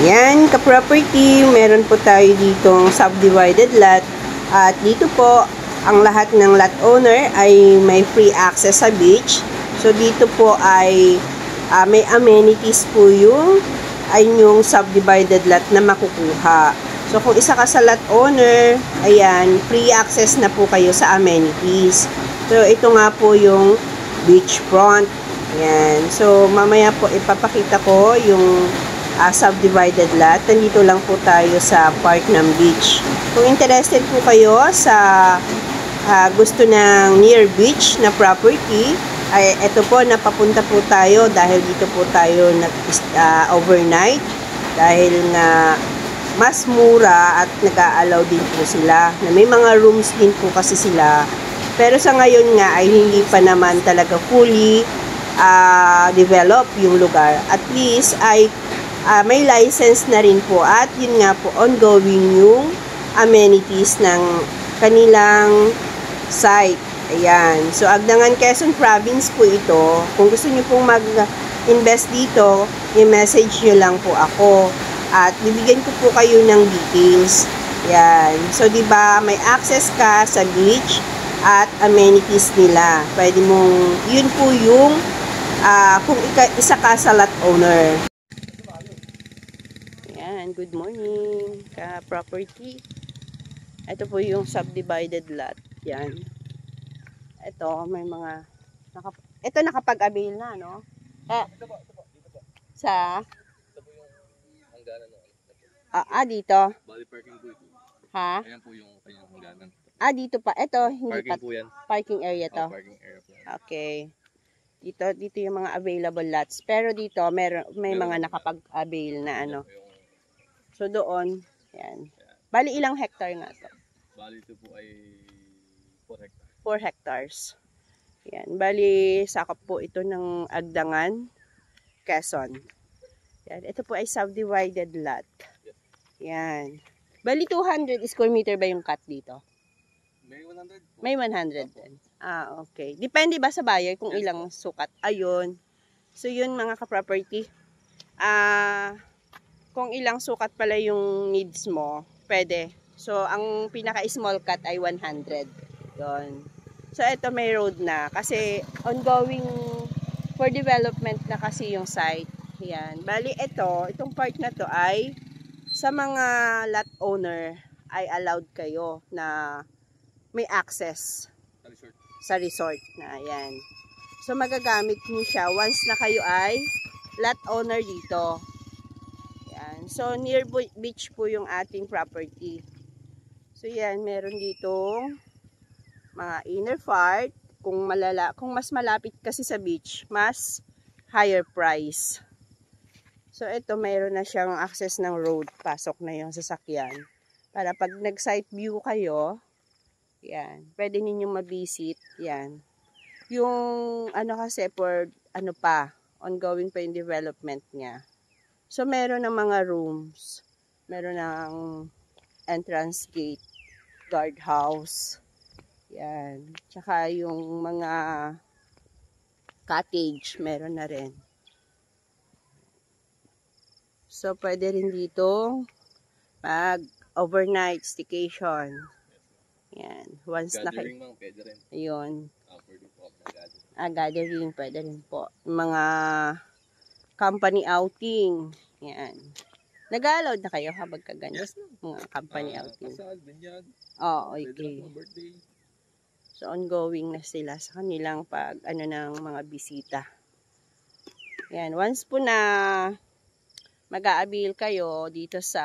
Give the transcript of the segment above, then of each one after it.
Yan, ka-property, meron po tayo ditong subdivided lot. At dito po, ang lahat ng lot owner ay may free access sa beach. So, dito po ay may amenities po yung subdivided lot na makukuha. So, kung isa ka sa lot owner, ayan, free access na po kayo sa amenities. So, ito nga po yung beachfront. Ayan. So, mamaya po ipapakita ko yung subdivided lot. Nandito lang po tayo sa park ng beach. Kung interested po kayo sa gusto ng near beach na property, ay eto po, napapunta po tayo dahil dito po tayo overnight dahil nga mas mura at nag-a-allow din po sila na may mga rooms din po kasi sila, pero sa ngayon nga ay hindi pa naman talaga fully develop yung lugar. At least ay may license na rin po at yun nga po ongoing yung amenities ng kanilang site. Ayan. So, Agdangan, Quezon Province po ito. Kung gusto nyo pong mag-invest dito, i-message nyo lang po ako. At bibigyan ko po kayo ng details. Ayan. So, diba, may access ka sa beach at amenities nila. Pwede mong, yun po yung kung isa ka sa lot owner. Ayan. Good morning, ka-property. Ito po yung subdivided lot. Yan. Ito, may mga ito nakapag-avail na, no? Ito po. Sa? Ito po yung hangganan no. Dito? Bali parking po ito. Ha? Ayan po yung kanyang hangganan. Dito pa. Ito, hindi parking pa. Po yan. Parking area to. Parking area po. Okay. Dito yung mga available lots. Pero dito, may mga nakapag-avail na ano. So, doon, yan. Bali, ilang hectare nga to? Bali, ito po ay 4 hectares. 4 hectares. Yan. Bali, sakop po ito ng Agdangan, Quezon. Yan. Ito po ay subdivided lot. Yan. Bali, 200 square meter ba yung cut dito? May 100. May 100 din. Okay. Depende ba sa buyer kung ilang sukat? Ayun. So, yun mga ka-property. Kung ilang sukat pala yung needs mo, pwede. So, ang pinaka-small cut ay 100. Yun. So, ito may road na. Kasi, ongoing for development na kasi yung site. Yan. Bali, itong part na to ay sa mga lot owner ay allowed kayo na may access sa resort na. Yan. So, magagamit niyo siya once na kayo ay lot owner dito. Yan. So, near beach po yung ating property. So, yan. Meron ditong mga inner part, kung mas malapit kasi sa beach, mas higher price. So, ito mayroon na siyang access ng road, pasok na yung sasakyan. Para pag nag-site view kayo, yan, pwede ninyong mabisit, yan. Yung, kasi for, ongoing pa yung development niya. So, meron ng mga rooms, meron ng entrance gate, guardhouse, yan. Tsaka yung mga cottage, meron na rin. So, pwede rin dito overnight staycation. Yan. Once gathering na pwede rin. Ayun. Gathering, pwede rin po. Mga company outing. Yan. Nag-allowed na kayo habang kaganyan? Yes. Mga company outing. Kasal, binyag. Okay. Birthday. So, ongoing na sila sa kanilang ng mga bisita. Yan. Once po na mag-a-avail kayo dito sa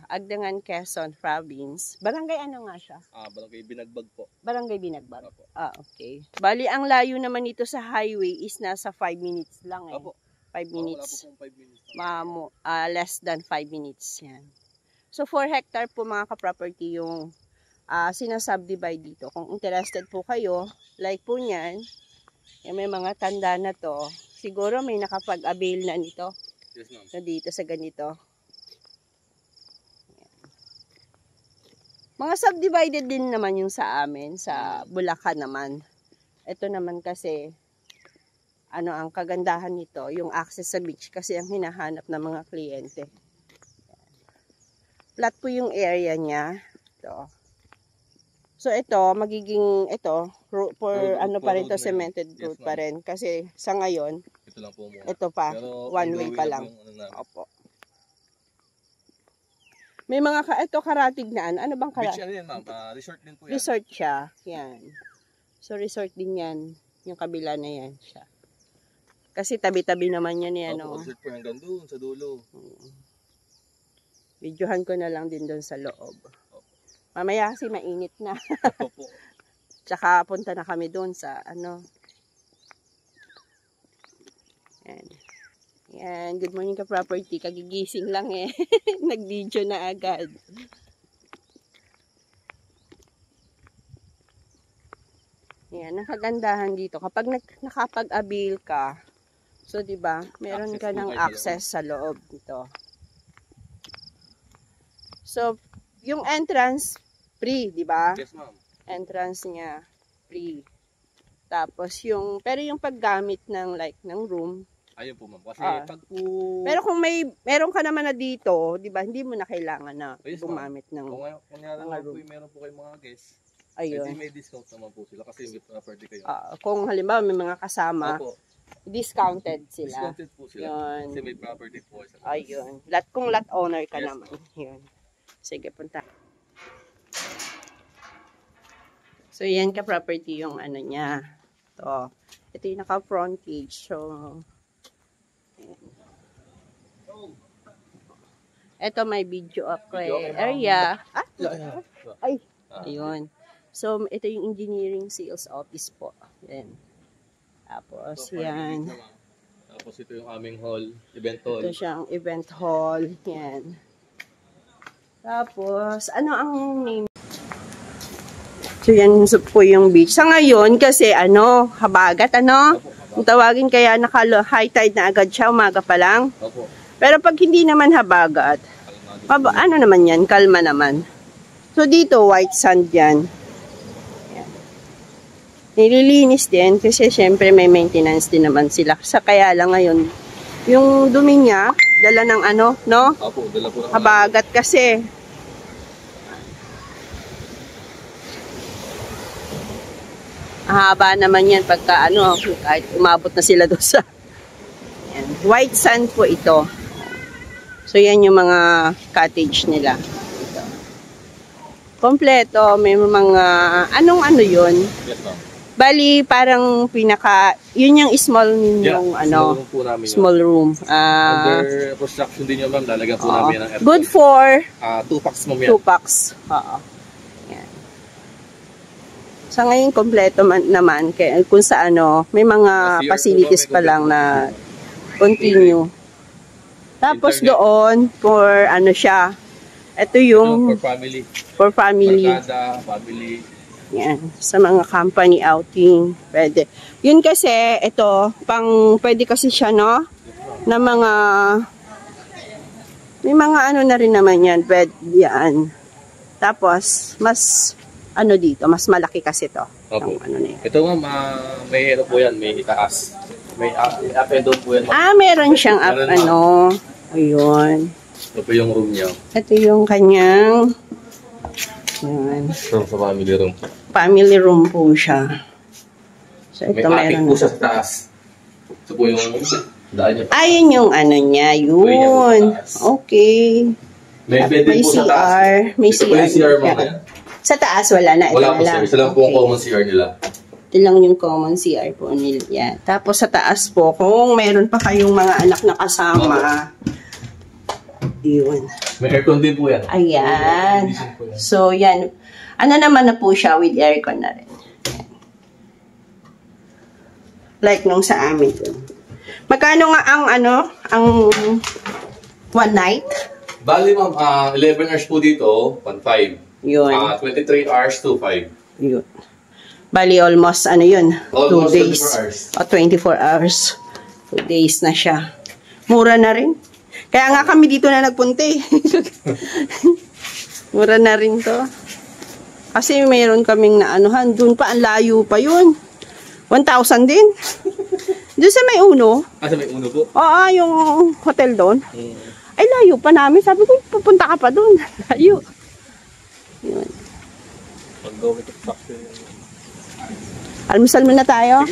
Agdangan, Quezon Province. Barangay ano nga siya? Barangay Binagbag po. Barangay Binagbag. Apo. Okay. Bali, ang layo naman dito sa highway is nasa 5 minutes lang eh. Apo. 5 minutes. Wala po 5 minutes. Less than 5 minutes. Yan. So, 4 hectare po mga ka-property yung sinasubdivide dito. Kung interested po kayo, like po niyan, may mga tanda na to, siguro may nakapag-avail na nito. Yes, ma'am. So, dito sa ganito. Ayan. Mga subdivided din naman yung sa amin, sa Bulacan naman. Ito naman kasi, ang kagandahan nito, yung access sa beach kasi ang hinahanap ng mga kliyente. flat po yung area niya. Ito. So ito, magiging ito, for ano pa rin to, cemented road pa rin. Kasi sa ngayon, ito lang po muna. Ito pa, pero one way pa lang. Opo. May mga, ito karatig na ano bang karatig? Beach ano yan ma'am, resort din po yan. Resort siya, yan. So resort din yan, yung kabila na yan siya. Kasi tabi-tabi naman yan yan. Opo, resort po hanggang doon sa dulo. Videohan ko na lang din doon sa loob. Mamaya kasi mainit na. Opo. Tsaka punta na kami doon sa ano. Yan. Yan. Good morning ka property. Kagigising lang eh. Nag-video na agad. Yan. Ang kagandahan dito. Kapag nakapag-avail ka, so diba, meron ka ng access sa loob dito. So, yung entrance, free, di ba? Yes, ma'am. Entrance niya, free. Tapos yung, pero yung paggamit ng like ng room. Ayun po, ma'am. Kasi pag po... Pero kung meron ka naman na dito, di ba, hindi mo na kailangan na gumamit ng Kung room. Meron po kayong mga guests, ayun. May discount naman po sila kasi with property kayo. Kung halimbawa may mga kasama, discounted sila. Discounted po sila. Yun. Kasi may property po. Ayun. Kung lot owner ka naman. Yun. Sige, punta. So, yan ka-property yung ano niya. Ito yung naka-frontage. So, ito may video ako area. Ay, ayun. So, ito yung engineering sales office po. Yan. Tapos, yan. Tapos, ito yung aming hall, event hall. Ito siyang event hall. Yan. Tapos, ano ang name? So, yan po yung beach. Sa ngayon, kasi ano, habagat, ano? Kung tawagin kaya naka-high tide na agad siya, umaga pa lang. Opo. Pero pag hindi naman habagat, ano naman yan, kalma naman. So, dito, white sand yan. Yan. Nililinis din kasi syempre may maintenance din naman sila. Kaya lang ngayon, yung dumi niya, dala ng ano, no? Opo, dala po ng habagat kasi. Haba naman yan pagka ano, kahit umabot na sila doon sa yan. White sand po ito. So yan yung mga cottage nila. Ito. Kompleto, may mga anong ano yun? Yes, ma'am. Bali parang yun yung small yung ano, small room. Under construction din yun, ma'am. Lalagyan po namin ng aircon. Good for 2 packs, ma'am yan. 2 packs. Oo. Sa ngayon, kompleto naman. Kaya, kung sa ano, may mga facilities pa lang na continue. Tapos doon, for ano siya, ito yung for family. For family. Barkada, family. Yan. Sa mga company outing. Pwede. Yun kasi, ito, pwede kasi siya, no? Na mga, may mga ano na rin naman yan. Pwede yan. Tapos, mas, ano dito, mas malaki kasi to. Opo. Ano na yan. Ito ma'am, may ano po yan, may itaas. May up and down po yan. Meron siyang up, ano. Ayun. Ito po yung room niya. Ito yung kanyang, yun. Room sa family room. Family room po siya. So, ito may attic po meron. sa taas. Ito po yung daan niya. Ayun yung ano niya, yun. Okay. May bedroom po sa taas. May ito po yung CR mga yan. Sa taas, wala na. Wala po sir. Isa lang po ang common CR nila. Ito lang yung common CR po nila. Yan. Tapos sa taas po, kung meron pa kayong mga anak na kasama, yun. May aircon din po yan. Ayan. So, yan. Ano naman na po siya with aircon na rin. Yan. Like nung sa amin. Magkano nga ang ang one night? Bali ma'am, 11 hours po dito, 1.5. Yun. 23 hours, 2.5. Yun. Bali, almost, yun? Almost 2 days. 24 hours. 24 hours. 2 days na siya. Mura na rin. Kaya nga kami dito na nagpunta eh. Mura na rin to. Kasi mayroon kaming naanuhan. Doon pa, ang layo pa yun. 1,000 din. Doon sa may uno. Sa may uno po? Oo, yung hotel doon. Ay, layo pa namin. Sabi ko, pupunta ka pa doon. Layo. Yun. Pag-go with the factory. Almusal muna tayo.